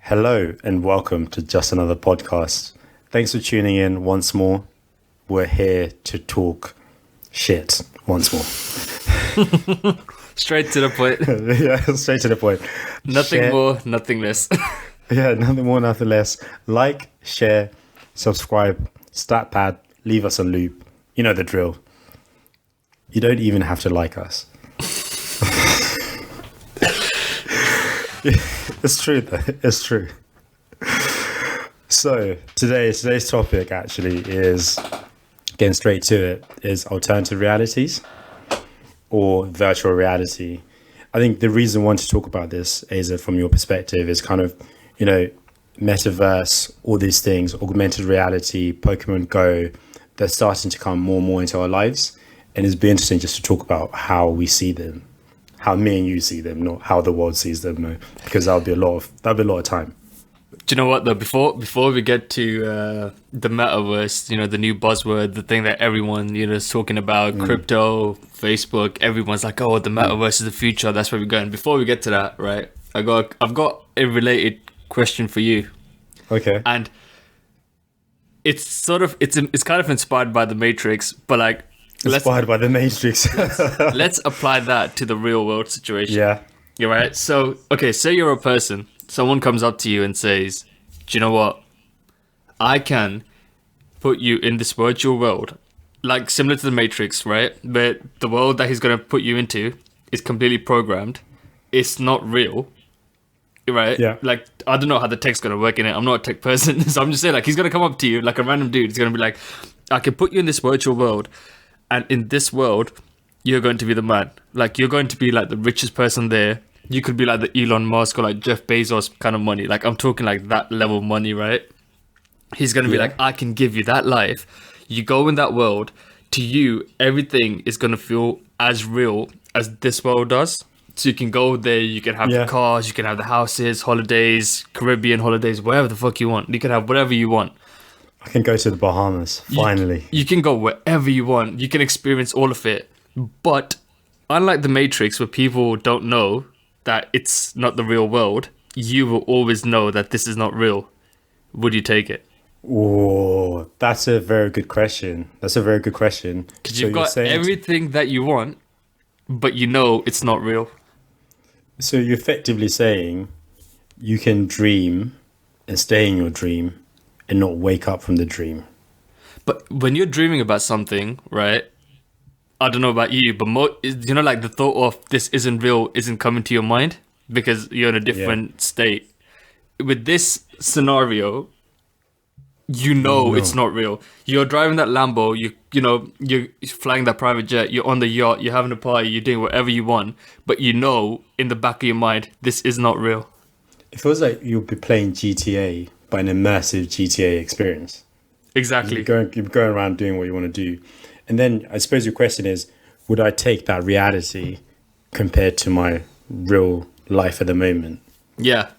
Hello and welcome to Just Another Podcast. Thanks for tuning in once more. We're here to talk shit once more. Straight to the point. Yeah, straight to the point. Nothing more, nothing less. Yeah, nothing more, nothing less. Like, share, subscribe, StatPad, leave us a loop. You know the drill. You don't even have to like us. It's true though. It's true. So today's topic actually is, getting straight to it, is alternative realities or virtual reality. I think the reason I want to talk about this, Asa, from your perspective, is kind of, metaverse, all these things, augmented reality, Pokemon Go, they're starting to come more and more into our lives. And it'd be interesting just to talk about how we see them, how me and you see them, not how the world sees them, no, because that'll be a lot of time. Do you know what though? Before we get to the metaverse, the new buzzword, the thing that everyone is talking about, crypto, Facebook, everyone's like, oh, the metaverse is the future. That's where we're going. Before we get to that, right? I've got a related question for you. Okay. And it's kind of inspired by the Matrix, but like inspired by the Matrix. let's apply that to the real world situation. Yeah. You're right. So, okay, say you're a person. Someone comes up to you and says, do you know what? I can put you in this virtual world, like similar to the Matrix, right? But the world that he's going to put you into is completely programmed. It's not real, right? Yeah. Like, I don't know how the tech's going to work in it. I'm not a tech person. So I'm just saying, like, he's going to come up to you, like a random dude. He's going to be like, I can put you in this virtual world. And in this world, you're going to be the man. Like, you're going to be like the richest person there. You could be like the Elon Musk or like Jeff Bezos kind of money. Like, I'm talking like that level of money, right? He's going to be like, I can give you that life. You go in that world. To you, everything is going to feel as real as this world does. So you can go there. You can have the cars. You can have the houses, holidays, Caribbean holidays, wherever the fuck you want. You can have whatever you want. I can go to the Bahamas, finally. You can go wherever you want. You can experience all of it. But unlike the Matrix, where people don't know that it's not the real world, you will always know that this is not real. Would you take it? Oh, that's a very good question. Because you've got everything that you want, but you know it's not real. So you're effectively saying you can dream and stay in your dream and not wake up from the dream. But when you're dreaming about something, right? I don't know about you, but like the thought of this isn't real isn't coming to your mind because you're in a different state. With this scenario, it's not real. You're driving that Lambo, you're flying that private jet, you're on the yacht, you're having a party, you're doing whatever you want, but in the back of your mind, this is not real. It feels like you'll be playing GTA, but an immersive GTA experience. Exactly. You're going around doing what you want to do. And then I suppose your question is, would I take that reality compared to my real life at the moment? Yeah.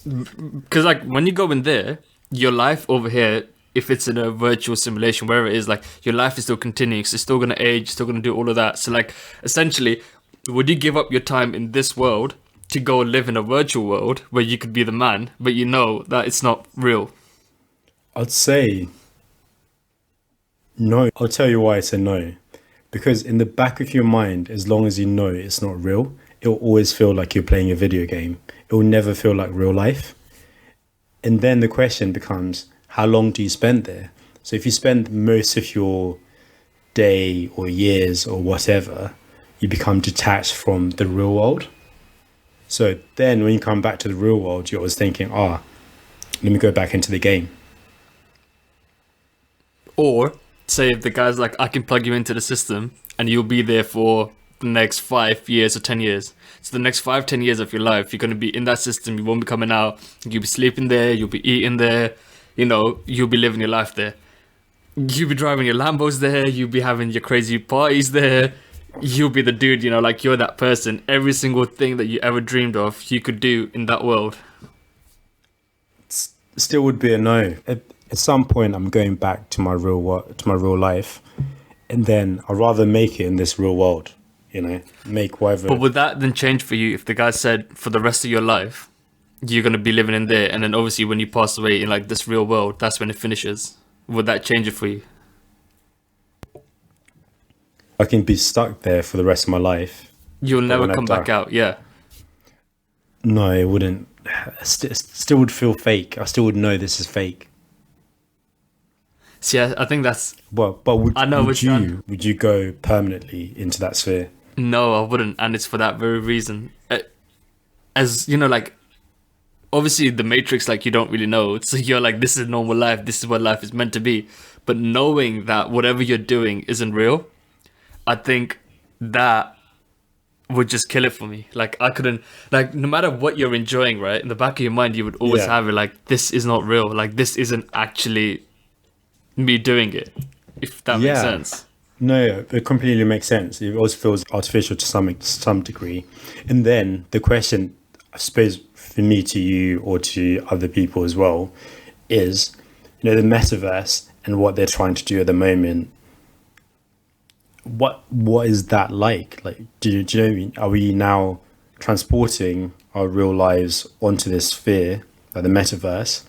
Because like when you go in there, your life over here, if it's in a virtual simulation, wherever it is, like your life is still continuing. So it's still going to age, still going to do all of that. So like essentially, would you give up your time in this world to go live in a virtual world where you could be the man, but you know that it's not real? I'd say no. I'll tell you why I say no. Because in the back of your mind, as long as you know it's not real, it'll always feel like you're playing a video game. It will never feel like real life. And then the question becomes, how long do you spend there? So if you spend most of your day or years or whatever, you become detached from the real world. So then when you come back to the real world, you're always thinking, let me go back into the game. Or say if the guy's like, I can plug you into the system and you'll be there for the next 5 years or 10 years. So the next 5-10 years of your life, you're going to be in that system. You won't be coming out. You'll be sleeping there. You'll be eating there. You'll be living your life there. You'll be driving your Lambos there. You'll be having your crazy parties there. You'll be the dude, like you're that person. Every single thing that you ever dreamed of, you could do in that world. Still would be a no. At some point, I'm going back to my real life, and then I'd rather make it in this real world. Make whatever. But would that then change for you if the guy said for the rest of your life, you're gonna be living in there, and then obviously when you pass away in like this real world, that's when it finishes. Would that change it for you? I can be stuck there for the rest of my life. You'll But never when I come back die- out. Yeah. No, it wouldn't. Still would feel fake. I still would know this is fake. See, I think that's But would, I know would which you one. would you go permanently into that sphere? no, I wouldn't, and it's for that very reason. As you know, like obviously the Matrix, like you don't really know, so you're like, this is normal life. This is what life is meant to be. But knowing that whatever you're doing isn't real, I think that would just kill it for me. Like I couldn't, like no matter what you're enjoying, right? In the back of your mind, you would always Yeah. have it like, this is not real. Like this isn't actually me doing it. If that makes Yeah. sense. No, it completely makes sense. It also feels artificial to some degree. And then the question, I suppose, for me to you or to other people as well, is, you know, the metaverse and what they're trying to do at the moment. What is that like? Like, do you know what I mean? Are we now transporting our real lives onto this sphere, like the metaverse,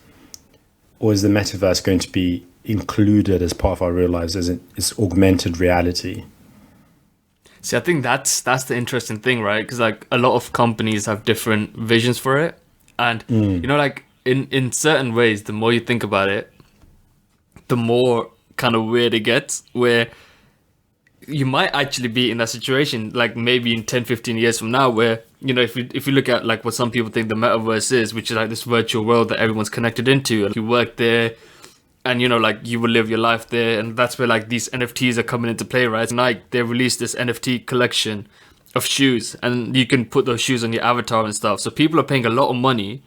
or is the metaverse going to be included as part of our real lives as it's augmented reality? See, I think that's the interesting thing, right? Because like a lot of companies have different visions for it, and you know, like in certain ways, the more you think about it, the more kind of weird it gets. Where you might actually be in that situation, like maybe in 10, 15 years from now, where you know, if you look at like what some people think the metaverse is, which is like this virtual world that everyone's connected into, and you work there. And you know, like you will live your life there, and that's where like these NFTs are coming into play, right? Nike, they released this NFT collection of shoes, and you can put those shoes on your avatar and stuff. So people are paying a lot of money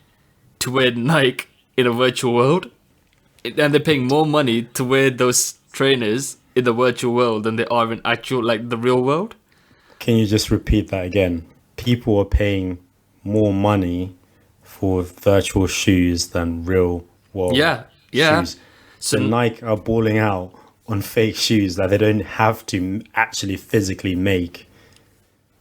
to wear Nike in a virtual world, and they're paying more money to wear those trainers in the virtual world than they are in actual like the real world. Can you just repeat that again? People are paying more money for virtual shoes than real world Yeah, yeah. shoes. So So Nike are balling out on fake shoes that they don't have to actually physically make.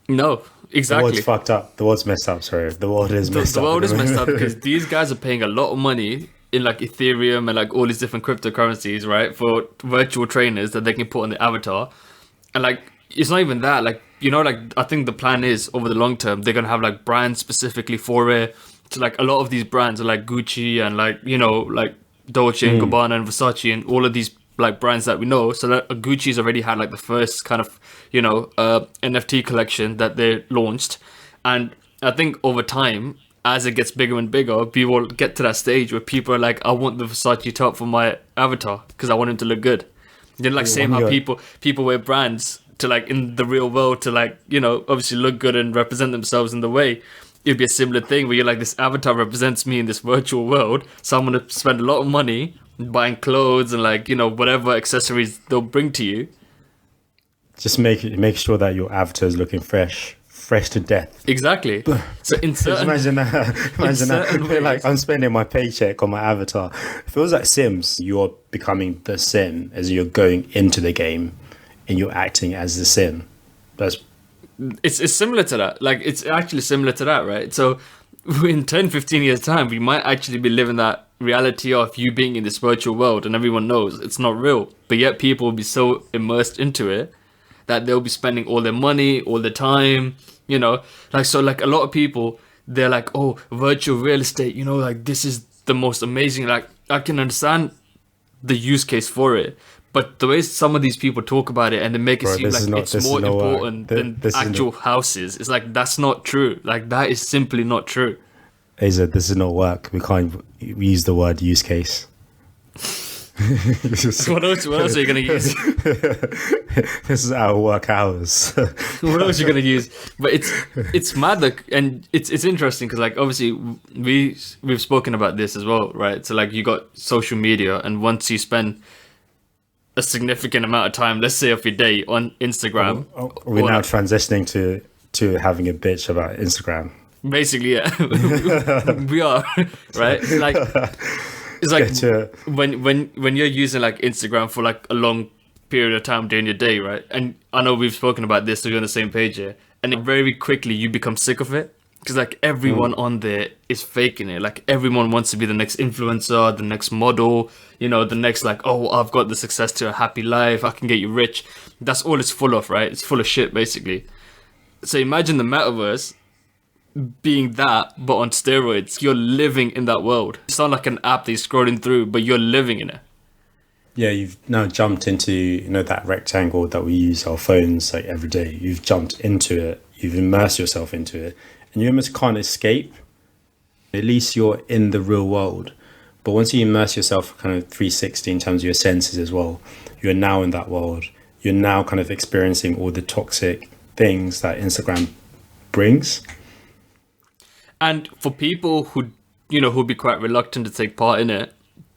no, The exactly. world's fucked up. The world's messed up. Sorry, the world is messed The up. world is messed up because these guys are paying a lot of money in like Ethereum and like all these different cryptocurrencies, right, for virtual trainers that they can put on the avatar. And like it's not even that, like, you know, like I think the plan is over the long term they're gonna have like brands specifically for it. So like a lot of these brands are like Gucci and like, you know, like Dolce and Gabbana and Versace and all of these like brands that we know. So that Gucci's already had like the first kind of, you know, NFT collection that they launched. And I think over time, as it gets bigger and bigger, people will get to that stage where people are like, I want the Versace top for my avatar because I want him to look good. Then like same how wonder- people wear brands to like in the real world to like, you know, obviously look good and represent themselves in the way. It'd be a similar thing where you're like, this avatar represents me in this virtual world, so I'm gonna spend a lot of money buying clothes and like, you know, whatever accessories they'll bring to you. Just make sure that your avatar is looking fresh to death. Exactly. So in Just certain imagine that. Imagine certain that. ways. Like I'm spending my paycheck on my avatar. It feels like Sims. You're becoming the Sim as you're going into the game, and you're acting as the Sim. That's it's similar to that. Like it's actually similar to that, right? So in 10, 15 years time, we might actually be living that reality of you being in this virtual world and everyone knows it's not real. But yet people will be so immersed into it that they'll be spending all their money, all the time, you know? Like, so like a lot of people, they're like, oh, virtual real estate, you know, like this is the most amazing. Like I can understand the use case for it. But the way some of these people talk about it and they make it Bro, seem this like is not- it's this is more not work. important Th- than this is actual houses, it's like that's not true. Like that is simply not true. Asa, this is not work. We can't use the word use case. What else are you gonna use? This is our work hours. What else are you gonna use? But it's mad, like, and it's interesting because like obviously we've spoken about this as well, right? So like you got social media, and once you spend a significant amount of time, let's say of your day on Instagram, We're or now like- transitioning to having a bitch about Instagram. basically, yeah, we are right. Like it's like Get to when you're using like Instagram for like a long period of time during your day, right? And I know we've spoken about this, so you're on the same page here. And then very quickly you become sick of it, Because like everyone on there is faking it. Like everyone wants to be the next influencer, the next model, you know, the next like, oh, I've got the success to a happy life, I can get you rich. That's all it's full of, right? It's full of shit, basically. So imagine the metaverse being that, but on steroids. You're living in that world. It's not like an app that you're scrolling through, but you're living in it. Yeah, you've now jumped into, you know, that rectangle that we use our phones like every day. You've jumped into it. You've immersed yourself into it, and you almost can't escape. At least you're in the real world. But once you immerse yourself kind of 360 in terms of your senses as well, you're now in that world. You're now kind of experiencing all the toxic things that Instagram brings. And for people who, you know, who'd be quite reluctant to take part in it,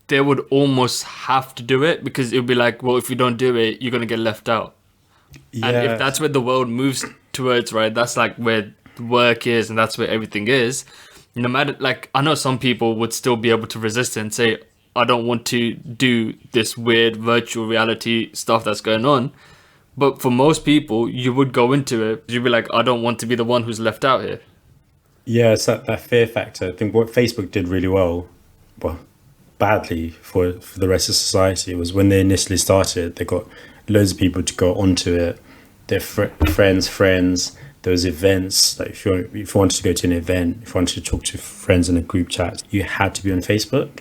they would almost have to do it, because it would be like, well, if you don't do it, you're going to get left out. Yeah. And if that's where the world moves towards, right, that's like where work is and that's where everything is. No matter, like, I know some people would still be able to resist it and say, I don't want to do this weird virtual reality stuff that's going on. But for most people, you would go into it. You'd be like, I don't want to be the one who's left out here. Yeah, it's that fear factor. I think what Facebook did really well, badly for the rest of society, was when they initially started, they got loads of people to go onto it. Their friends. There was events. Like if you wanted to go to an event, if you wanted to talk to friends in a group chat, you had to be on Facebook.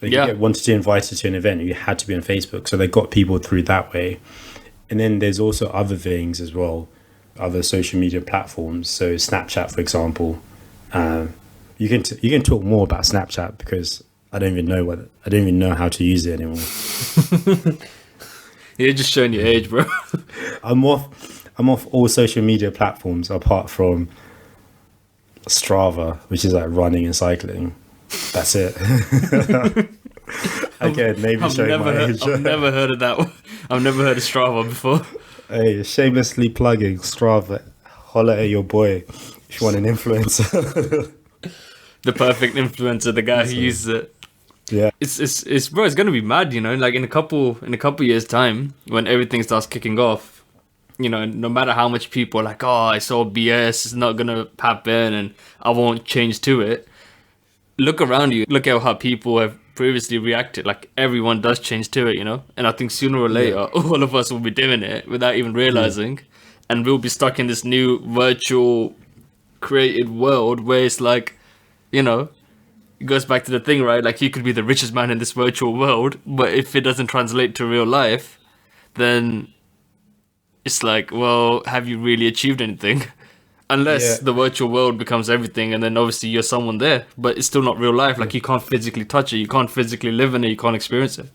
Like Yeah. you wanted to be invited to an event, you had to be on Facebook. So they got people through that way. And then there's also other things as well, other social media platforms. So Snapchat, for example, you can talk more about Snapchat, because I don't even know how to use it anymore. You're just showing your age, bro. I'm off all social media platforms apart from Strava, which is like running and cycling. That's it. Again, maybe showing my age. I've never heard of that one. I've never heard of Strava before. Hey, shamelessly plugging Strava. Holler at your boy if you want an influencer. The perfect influencer, the guy who uses it. Yeah. It's bro, it's gonna be mad, you know. Like in a couple years' time, when everything starts kicking off, you know, no matter how much people are like, oh, it's all BS, it's not gonna happen, and I won't change to it. Look around you. Look at how people have previously reacted. Like everyone does change to it, you know. And I think sooner or later, all of us will be doing it without even realizing, and we'll be stuck in this new virtual created world where it's like, you know, it goes back to the thing, right? Like you could be the richest man in this virtual world, but if it doesn't translate to real life, then it's like, well, have you really achieved anything? Unless the virtual world becomes everything, and then obviously you're someone there, but it's still not real life. Like you can't physically touch it, you can't physically live in it, you can't experience it.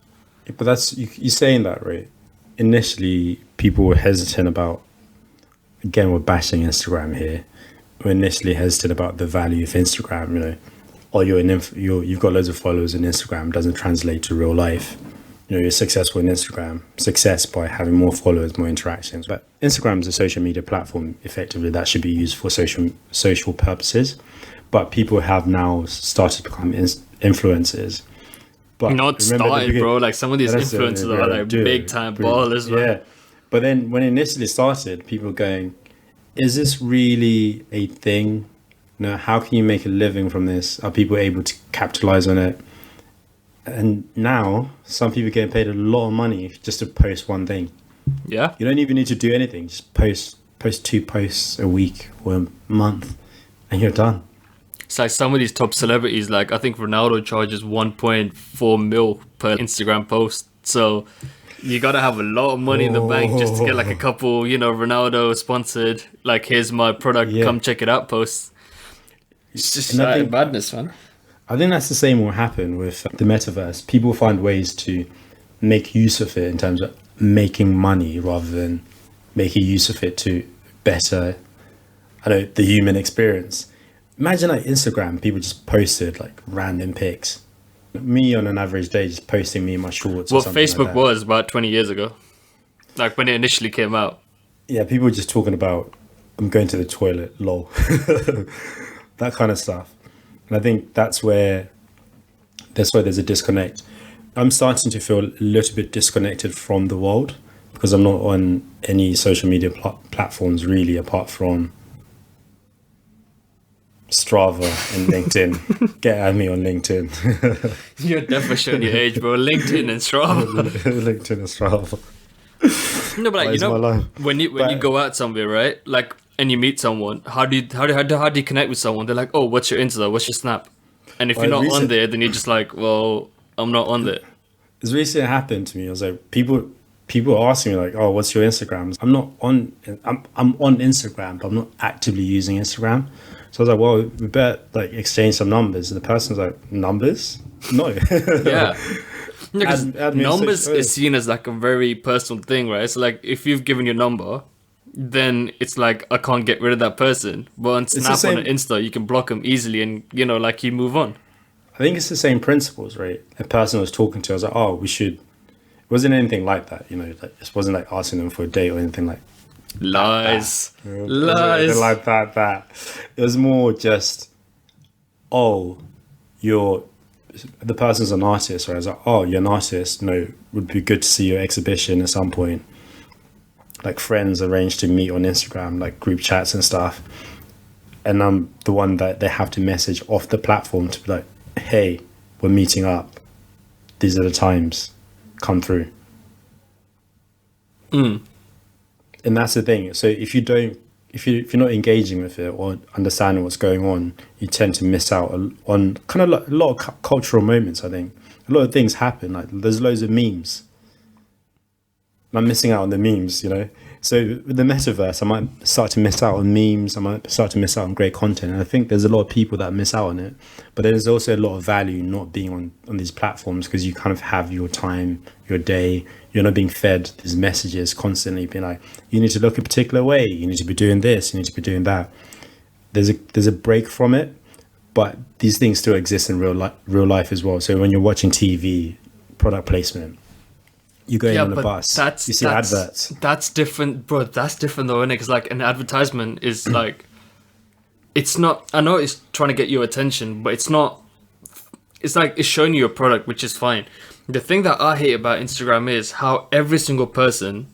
But that's you're saying that, right? Initially, people were hesitant about. Again, we're bashing Instagram here. We're initially hesitant about the value of Instagram. You know, or you've got loads of followers on Instagram, doesn't translate to real life. You know, you're successful in Instagram, success by having more followers, more interactions. But Instagram is a social media platform, effectively, that should be used for social purposes. But people have now started to become influencers. But not started, bro. Like some of these influencers are like big time ballers, man. Yeah. But then when it initially started, people were going, is this really a thing? You know, how can you make a living from this? Are people able to capitalize on it? And now some people are getting paid a lot of money just to post one thing. Yeah. You don't even need to do anything. Just post 2 posts a week or a month and you're done. It's like some of these top celebrities, like I think Ronaldo charges 1.4 mil per Instagram post. So you got to have a lot of money in the bank just to get like a couple, you know, Ronaldo sponsored, like here's my product, come check it out posts. It's just madness, man. I think that's the same will happen with the metaverse. People find ways to make use of it in terms of making money rather than making use of it to better, the human experience. Imagine like Instagram, people just posted like random pics. Me on an average day just posting me in my shorts. What Facebook like was about 20 years ago, like when it initially came out. Yeah, people were just talking about, I'm going to the toilet, lol. That kind of stuff. And I think that's where there's a disconnect. I'm starting to feel a little bit disconnected from the world because I'm not on any social media platforms really, apart from Strava and LinkedIn. Get at me on LinkedIn. You're definitely showing your age, bro. LinkedIn and Strava. LinkedIn and Strava. No, but like, That you is my know, life. when you go out somewhere, right? Like, and you meet someone, how do you connect with someone? They're like, oh, what's your Insta? What's your Snap? And if Well, you're not on recent- there, then you're just like, well, I'm not on there. It's recently happened to me. I was like, people are asking me like, "Oh, what's your Instagram?" I'm not on. I'm on Instagram, but I'm not actively using Instagram. So I was like, "Well, we better like exchange some numbers." And the person's like, "Numbers? No." Yeah. Because Add me on numbers social- is seen as like a very personal thing, right? So like, if you've given your number, then it's like I can't get rid of that person. But on the Snap, same- on Insta, you can block them easily, and like you move on. I think it's the same principles, right? The person I was talking to, I was like, "Oh, we should." It wasn't anything like that, like it wasn't like asking them for a date or anything like. Lies, It wasn't anything lies. like that. It was more just, oh, the person's an artist, right? I was like, oh, you're an artist. No, would be good to see your exhibition at some point. Like friends arranged to meet on Instagram, like group chats and stuff. And I'm the one that they have to message off the platform to be like, hey, we're meeting up. These are the times. Come through. And that's the thing. So if you're not engaging with it or understanding what's going on, you tend to miss out on kind of like a lot of cultural moments. I think a lot of things happen. Like there's loads of memes. I'm missing out on the memes, So with the metaverse, I might start to miss out on memes. I might start to miss out on great content. And I think there's a lot of people that miss out on it. But there's also a lot of value not being on these platforms because you kind of have your time, your day. You're not being fed these messages constantly being like, you need to look a particular way. You need to be doing this. You need to be doing that. There's a break from it. But these things still exist in real life as well. So when you're watching TV, product placement, you're going on a bus. You see adverts. That's different, bro. That's different though, isn't it? Because like an advertisement is like, it's not. I know it's trying to get your attention, but it's not. It's like it's showing you a product, which is fine. The thing that I hate about Instagram is how every single person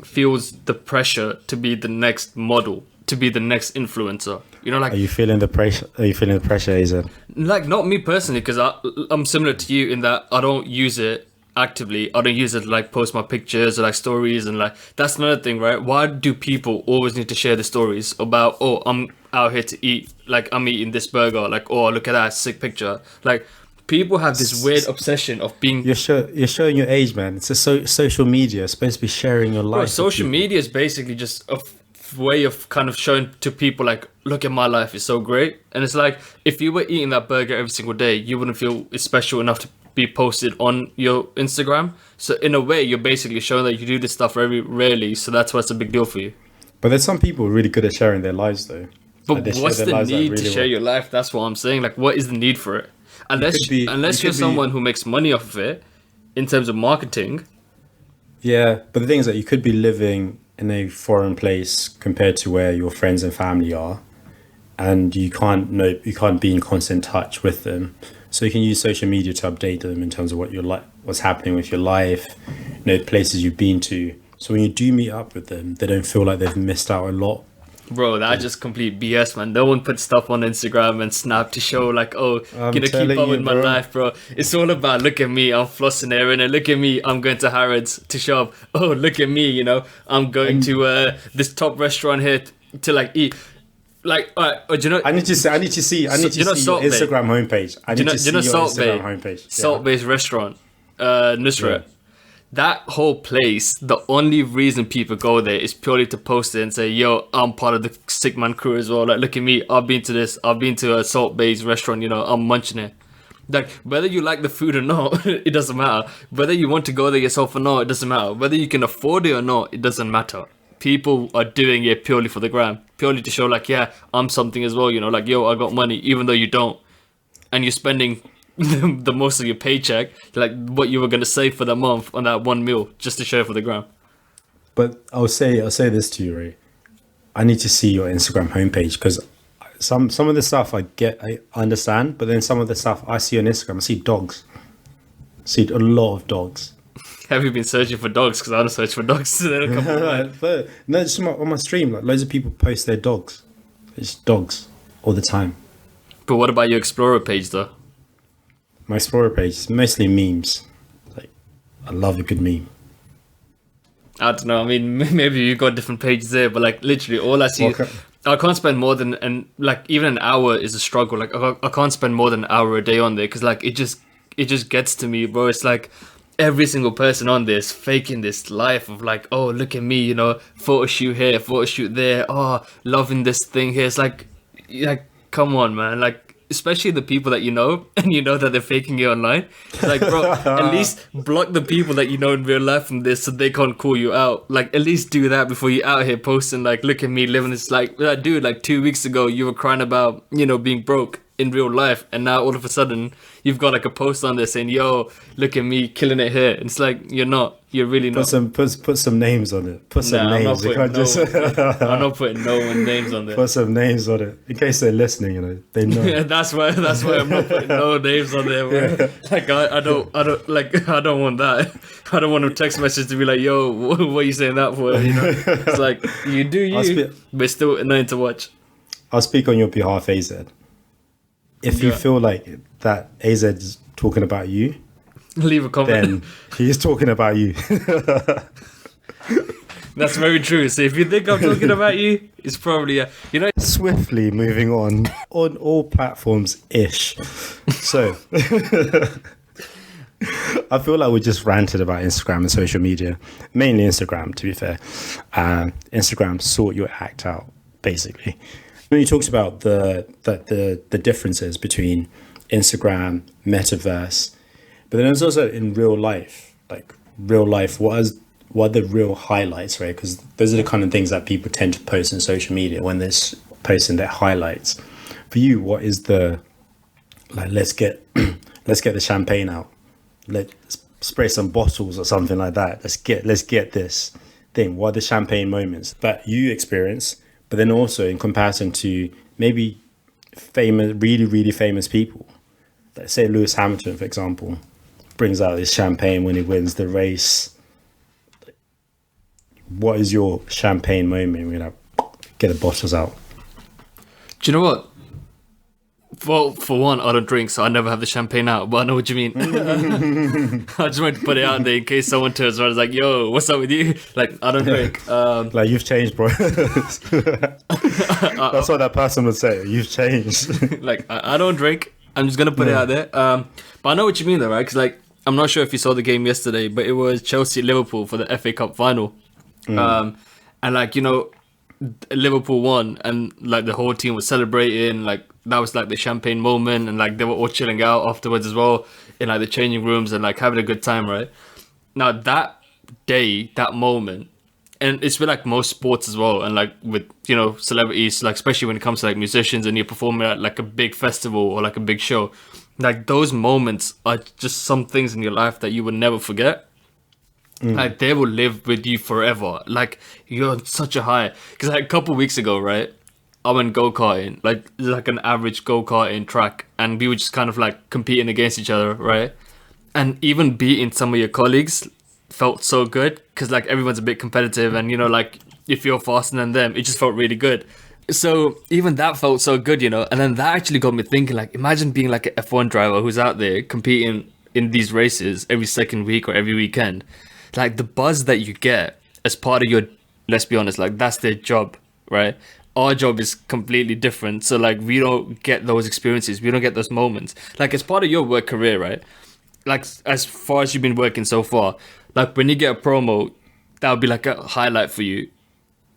feels the pressure to be the next model, to be the next influencer. Like. Are you feeling the pressure? Azan? Like not me personally, because I'm similar to you in that I don't use it actively. I don't use it to like post my pictures or like stories, and like that's another thing, right? Why do people always need to share the stories about, oh, I'm out here to eat, like I'm eating this burger, like, oh, look at that sick picture. Like people have this weird obsession of being. You're showing your age, man. It's a social media. It's supposed to be sharing your life. Bro, social media is basically just a way of kind of showing to people like, look at my life, it's so great. And it's like if you were eating that burger every single day, you wouldn't feel it's special enough to be posted on your Instagram. So in a way, you're basically showing that you do this stuff very rarely, so that's why it's a big deal for you. But there's some people really good at sharing their lives though. But Like, what's the need to share well. your life? That's what I'm saying. Like, what is the need for it? Unless you're someone who makes money off of it in terms of marketing. Yeah, but the thing is that you could be living in a foreign place compared to where your friends and family are, and you can't be in constant touch with them. So you can use social media to update them in terms of what's happening with your life, places you've been to. So when you do meet up with them, they don't feel like they've missed out a lot. Bro, that's just complete BS, man. No one puts stuff on Instagram and Snap to show like, oh, I'm keep telling up you, with my bro. life, bro. It's all about, look at me, I'm flossing there, and look at me, I'm going to Harrods to shop. Oh, look at me, I'm going to this top restaurant here to like eat. Like, do you know? I need to see your Salt Bae? Instagram homepage. I need to see your Salt Instagram Bae? homepage. Yeah. Salt-based restaurant, Nusrat. Yeah. That whole place, the only reason people go there is purely to post it and say, yo, I'm part of the Sick Man crew as well. Like, look at me, I've been to a Salt-based restaurant, I'm munching it. Like, whether you like the food or not, it doesn't matter. Whether you want to go there yourself or not, it doesn't matter. Whether you can afford it or not, it doesn't matter. People are doing it purely for the gram, purely to show like, yeah, I'm something as well, like, yo, I got money, even though you don't. And you're spending the most of your paycheck, like what you were going to save for the month on that one meal, just to show for the gram. But I'll say this to you, Ray. I need to see your Instagram homepage because some of the stuff I understand, but then some of the stuff I see on Instagram, I see dogs. I see a lot of dogs. Have you been searching for dogs? Because I don't search for dogs. So they don't come up. Right, but no, just on my stream, like loads of people post their dogs. It's dogs all the time. But what about your Explorer page, though? My Explorer page is mostly memes. Like, I love a good meme. I don't know. I mean, maybe you got different pages there, but like literally all I see, I can't spend more than like even an hour is a struggle. Like I can't spend more than an hour a day on there because like it just gets to me, bro. It's like every single person on this faking this life of like, oh, look at me, you know, photo shoot here, photo shoot there. Oh, loving this thing here. It's like come on, man. Like, especially the people that you know and you know that they're faking it online. It's like, bro, at least block the people that you know in real life from this so they can't call you out. Like, at least do that before you out here posting like, look at me living this. Like, dude, like 2 weeks ago you were crying about, you know, being broke in real life, and now all of a sudden you've got like a post on there saying, yo, look at me killing it here. And it's like, you're really not. Put some names on it. Put some names. I'm not putting no one names on there. Put some names on it in case they're listening. You know, they know. Yeah, that's why I'm not putting no names on there, bro. Yeah. Like I don't want that. I don't want a text message to be like, yo, what are you saying that for? You know, it's like you do you, but still annoying to watch. I'll speak on your behalf, AZ. If you feel like that AZ is talking about you, leave a comment. Then he's talking about you. That's very true. So if you think I'm talking about you, it's probably you know. Swiftly moving on all platforms ish. So I feel like we just ranted about Instagram and social media, mainly Instagram. To be fair, Instagram sort your act out basically. When you talked about the differences between Instagram, metaverse, but then there's also in real life, like real life, what are the real highlights, right? Because those are the kind of things that people tend to post on social media when they're posting their highlights. For you, what is the, like, let's get the champagne out, let's spray some bottles or something like that. Let's get this thing. What are the champagne moments that you experience? But then also in comparison to maybe famous, really, really famous people, let's say Lewis Hamilton, for example, brings out this champagne when he wins the race. What is your champagne moment? We're like, get the bottles out. Do you know what? Well, for one, I don't drink, so I never have the champagne out, but I know what you mean. I just wanted to put it out there in case someone turns around and is like, yo, what's up with you? Like, I don't drink. Like, you've changed, bro. That's what that person would say. You've changed. Like, I don't drink. I'm just going to put it out there. But I know what you mean, though, right? Because, like, I'm not sure if you saw the game yesterday, but it was Chelsea-Liverpool for the FA Cup final. And, like, you know, Liverpool won, and, like, the whole team was celebrating, like, that was like the champagne moment, and like they were all chilling out afterwards as well in like the changing rooms and like having a good time, right? Now that day, that moment, and it's with like most sports as well, and like with, you know, celebrities, like especially when it comes to like musicians and you're performing at like a big festival or like a big show, like those moments are just some things in your life that you will never forget. Like they will live with you forever. Like you're on such a high. Because like a couple weeks ago, right, I went go-karting, like an average go-karting track, and we were just kind of like competing against each other, right? And even beating some of your colleagues felt so good because like everyone's a bit competitive, and you know, like if you're faster than them, it just felt really good. So even that felt so good, you know. And then that actually got me thinking, like, imagine being like an F1 driver who's out there competing in these races every second week or every weekend. Like the buzz that you get as part of your, let's be honest, like that's their job, right? Our job is completely different. So like we don't get those experiences. We don't get those moments. Like as part of your work career, right? Like as far as you've been working so far, like when you get a promo, that would be like a highlight for you.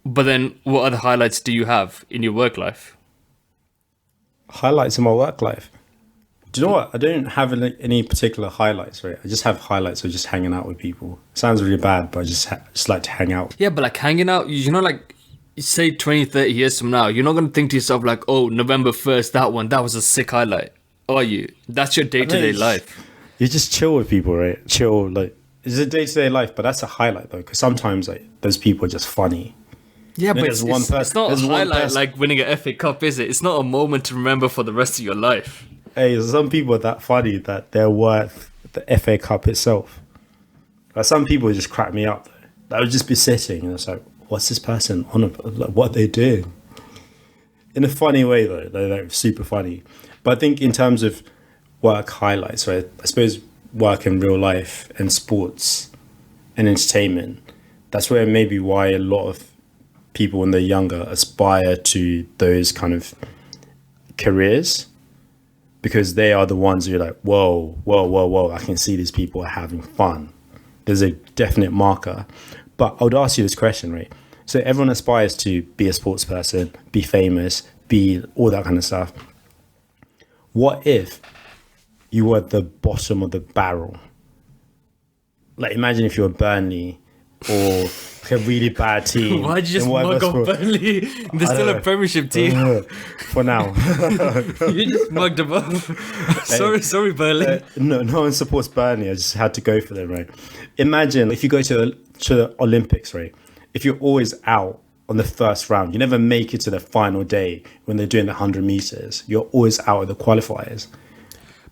But then what other highlights do you have in your work life? Highlights in my work life? Do you know what? I don't have any particular highlights, right? I just have highlights of just hanging out with people. It sounds really bad, but I just like to hang out. Yeah, but like hanging out, you know, like say 20, 30 years from now, you're not going to think to yourself like, oh, November 1st, that was a sick highlight. Are you? That's your day-to-day life. You just chill with people, right? Chill, like, it's a day-to-day life, but that's a highlight though, because sometimes like those people are just funny. Yeah, but it's not a highlight like winning an FA Cup, is it? It's not a moment to remember for the rest of your life. Hey, some people are that funny that they're worth the FA Cup itself. Like some people just crack me up. Though. I would just be sitting and it's like, what's this person on about? Like, what are they doing? In a funny way though, they're like super funny. But I think in terms of work highlights, right? I suppose work in real life and sports and entertainment, that's where maybe why a lot of people when they're younger aspire to those kind of careers, because they are the ones who are like, whoa, whoa, whoa, whoa, I can see these people are having fun. There's a definite marker. But I would ask you this question, right? So everyone aspires to be a sports person, be famous, be all that kind of stuff. What if you were at the bottom of the barrel? Like, imagine if you were Burnley or like a really bad team. Why'd you just in whatever mug off sport. Burnley? They're still a Premiership team. For now. You just mugged them up. Sorry, Burnley. No one supports Burnley. I just had to go for them, right? Imagine if you go to the Olympics, right? If you're always out on the first round, you never make it to the final day when they're doing the 100 meters. You're always out of the qualifiers.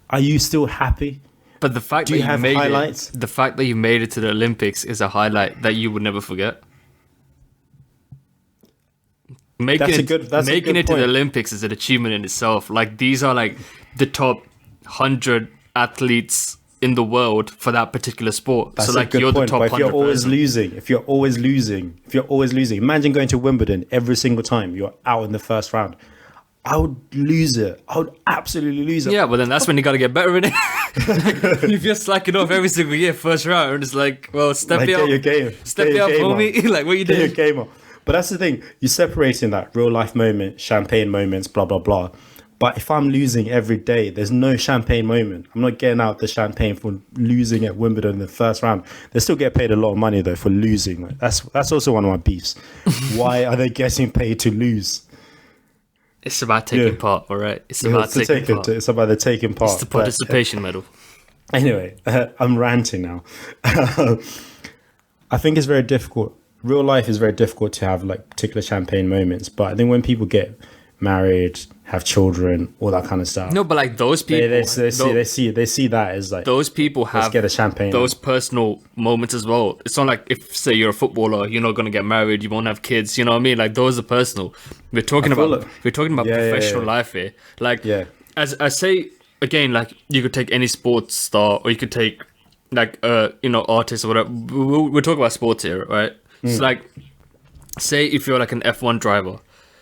Are you still happy? But the fact Do that you you have made highlights? the fact that you made it to the Olympics is a highlight that you would never forget. Making That's a it good to the point. Olympics is an achievement in itself. Like, these are like the top 100 athletes in the world for that particular sport. That's so a like good you're point. the top But if 100 you're always person. losing, if you're always losing, imagine going to Wimbledon every single time you're out in the first round. I would lose it. I would absolutely lose it. Yeah, but then that's when you got to get better in it. Like, if you're slacking off every single year, first round, it's like, well, step Like, it get up. your game. Step Get it your up, game homie. Like, what you Get your doing? game up. But that's the thing. You're separating that real life moment, champagne moments, blah, blah, blah. But if I'm losing every day, there's no champagne moment. I'm not getting out the champagne for losing at Wimbledon in the first round. They still get paid a lot of money, though, for losing. Like, that's also one of my beefs. Why are they getting paid to lose? It's about taking Yeah. part, all right? It's about taking part. It's about the taking part. It's the But, participation medal. anyway, I'm ranting now. I think it's very difficult. Real life is very difficult to have like particular champagne moments. But I think when people get married, have children, all that kind of stuff, No, but like those people, they see that as like, those people let's have get a champagne. those personal moments as well. It's not like if, say, you're a footballer, you're not gonna get married, you won't have kids. You know what I mean? Like, those are personal. We're talking feel about like- Yeah, professional yeah. life here. Like, Yeah. as I say again, like, you could take any sports star, or you could take like artist or whatever. We're talking about sports here, right? So like, say if you're like an F1 driver,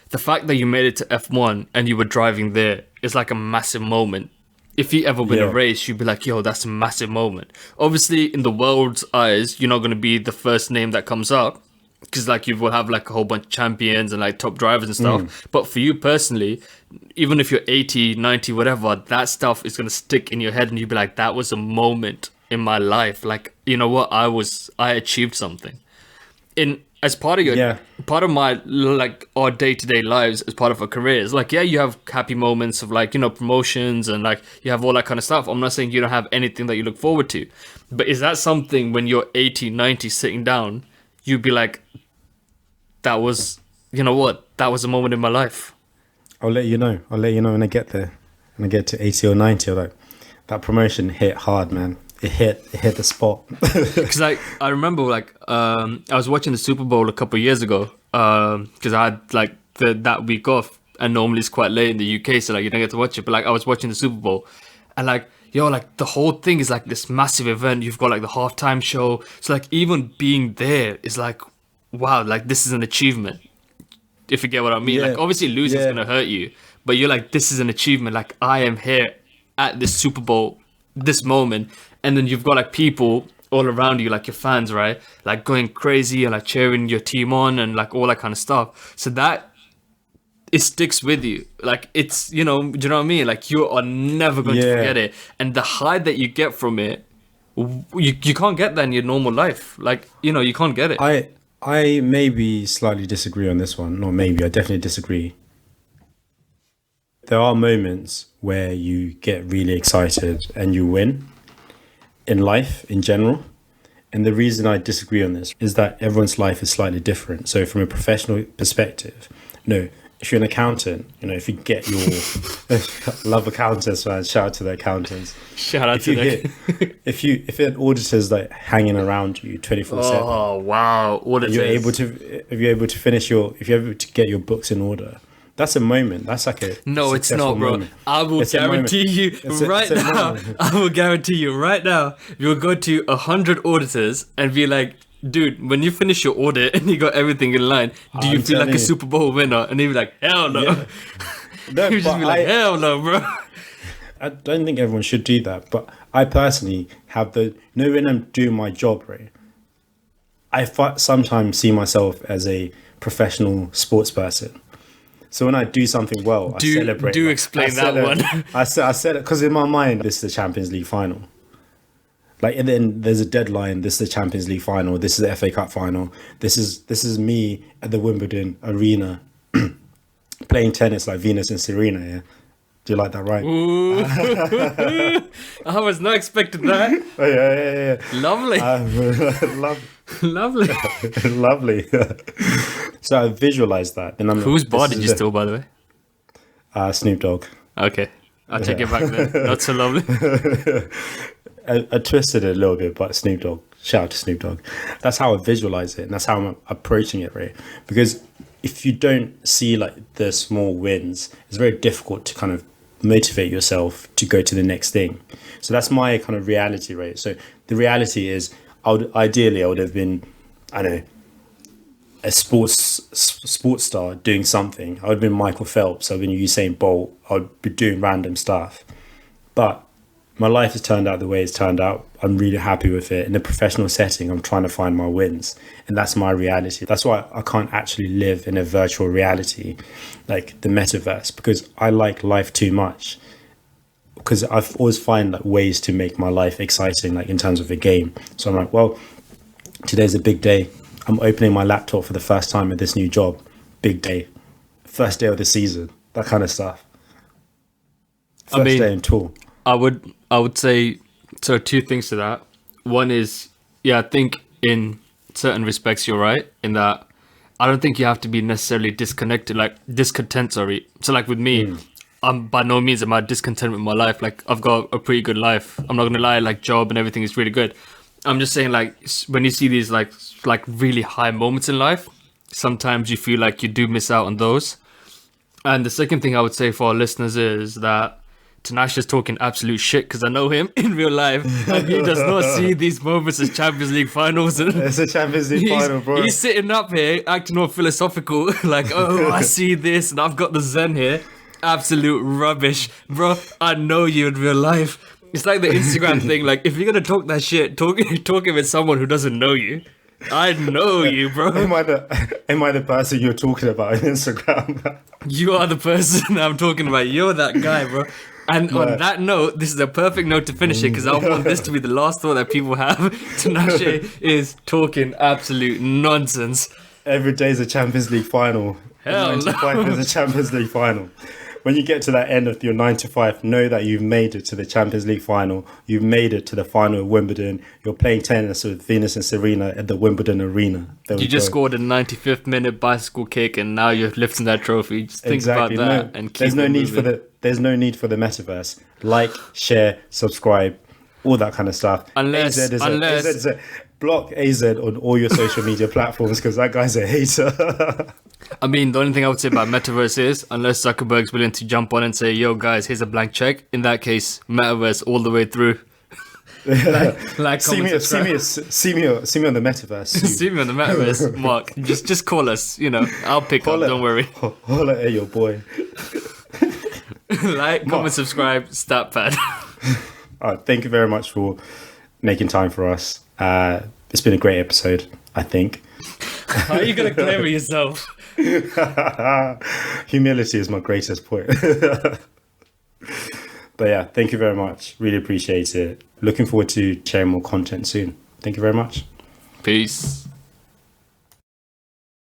the fact that you made it to F1 and you were driving there is like a massive moment. If you ever win a Yeah. race, you'd be like, yo, that's a massive moment. Obviously, in the world's eyes, you're not going to be the first name that comes up, because like you will have like a whole bunch of champions and like top drivers and stuff. But for you personally, even if you're 80, 90, whatever, that stuff is going to stick in your head, and you'd be like, that was a moment in my life. Like, you know what? I achieved something. As part of your Yeah. part of my like our day-to-day lives, as part of our careers, like, yeah, you have happy moments of like, promotions, and like you have all that kind of stuff. I'm not saying you don't have anything that you look forward to, but is that something when you're 80, 90 sitting down, you'd be like, that was, you know what, that was a moment in my life? I'll let you know when I get there. When I get to 80 or 90, like, that promotion hit hard, man. It hit the spot. Because like, I remember like I was watching the Super Bowl a couple of years ago, because I had like that week off, and normally it's quite late in the UK, so like you don't get to watch it. But like, I was watching the Super Bowl, and like, yo, like the whole thing is like this massive event. You've got like the halftime show, so like even being there is like, wow, like this is an achievement. If you get what I mean. Yeah. Like, obviously losing is Yeah. gonna hurt you, but you're like, this is an achievement. Like, I am here at this Super Bowl, this moment. And then you've got like people all around you, like your fans, right? Like going crazy and like cheering your team on and like all that kind of stuff. So that, it sticks with you. Like, it's, do you know what I mean? Like, you are never going to Yeah. forget it. And the high that you get from it, you can't get that in your normal life. Like, you can't get it. I maybe slightly disagree on this one. Not maybe, I definitely disagree. There are moments where you get really excited and you win in life in general. And the reason I disagree on this is that everyone's life is slightly different. So from a professional perspective, if you're an accountant, if you get your I love accountants, man. Shout out to the accountants. Shout out If to you them. hit, if an auditor's like hanging around you 24/7, Oh, wow. What if you're able to finish if you're able to get your books in order, That's a moment. That's like a No, it's successful not, bro. moment. I will It's a moment. guarantee you right it's a now. moment. I will guarantee you right now. You'll go to 100 auditors and be like, "Dude, when you finish your audit and you got everything in line, do you I'm feel like telling a you. Super Bowl winner?" And he'd be like, "Hell no." Yeah. No, He'd just but be like, "Hell no, bro." I don't think everyone should do that, but I personally have when I'm doing my job, right? I sometimes see myself as a professional sports person. So when I do something well, I celebrate. do explain that one. I said it because in my mind, this is the Champions League final. Like, and then there's a deadline. This is the Champions League final. This is the FA Cup final. This is me at the Wimbledon arena playing tennis like Venus and Serena. Yeah, do you like that, right? Ooh. I was not expecting that. Oh, yeah. Lovely. Lovely. Lovely. So I visualize that. And I'm Whose like, bar this did is you steal, by the way? Snoop Dogg. Okay. I'll take it back then. Not so lovely. I twisted it a little bit, but Snoop Dogg. Shout out to Snoop Dogg. That's how I visualize it, and that's how I'm approaching it, right? Because if you don't see like the small wins, it's very difficult to kind of motivate yourself to go to the next thing. So that's my kind of reality, right? So the reality is, I would have been, I don't know, a sports star doing something. I would have been Michael Phelps. I've been Usain Bolt. I would be doing random stuff, but my life has turned out the way it's turned out. I'm really happy with it. In a professional setting, I'm trying to find my wins. And that's my reality. That's why I can't actually live in a virtual reality like the metaverse, because I like life too much. Because I've always find like ways to make my life exciting, like in terms of a game. So I'm like, well, today's a big day. I'm opening my laptop for the first time at this new job. Big day. First day of the season. That kind of stuff. First day in tour. I would say, so two things to that. One is, yeah, I think in certain respects you're right in that I don't think you have to be necessarily discontent, sorry. So like with me, I'm by no means am I discontent with my life. Like I've got a pretty good life. I'm not gonna lie, like job and everything is really good. I'm just saying, like when you see these like really high moments in life, sometimes you feel like you do miss out on those. And the second thing I would say for our listeners is that Tinashe's talking absolute shit because I know him in real life and he does not see these moments as Champions League finals. And it's a Champions League final, bro. He's sitting up here acting all philosophical, like, oh, I see this and I've got the Zen here. Absolute rubbish, bro. I know you in real life. It's like the Instagram thing. Like, if you're gonna talk that shit, talk it with someone who doesn't know you. I know you, bro. Am I the person you're talking about on Instagram? You are the person I'm talking about. You're that guy, bro. And on that note, this is a perfect note to finish it because I want this to be the last thought that people have. Tinashe is talking absolute nonsense. Every day is a Champions League final. Hell 9 to 5 is a Champions League final. When you get to that end of your 9 to 5, know that you've made it to the Champions League final. You've made it to the final of Wimbledon. You're playing tennis with Venus and Serena at the Wimbledon arena. You just scored a 95th minute bicycle kick and now you're lifting that trophy. Just think about that and keep there's no it need moving. there's no need for the metaverse. Like, share, subscribe, all that kind of stuff. Unless block AZ on all your social media platforms because that guy's a hater. I mean, the only thing I would say about Metaverse is, unless Zuckerberg's willing to jump on and say, yo, guys, here's a blank check. In that case, Metaverse all the way through. like see me on the Metaverse. See me on the Metaverse, Mark. Just call us, I'll pick up, don't worry. Holla at your boy. Like, comment, subscribe, stat pad. Thank you very much for making time for us. It's been a great episode, I think. How are you going to claim it yourself? Humility is my greatest point. But yeah, thank you very much. Really appreciate it. Looking forward to sharing more content soon. Thank you very much. Peace.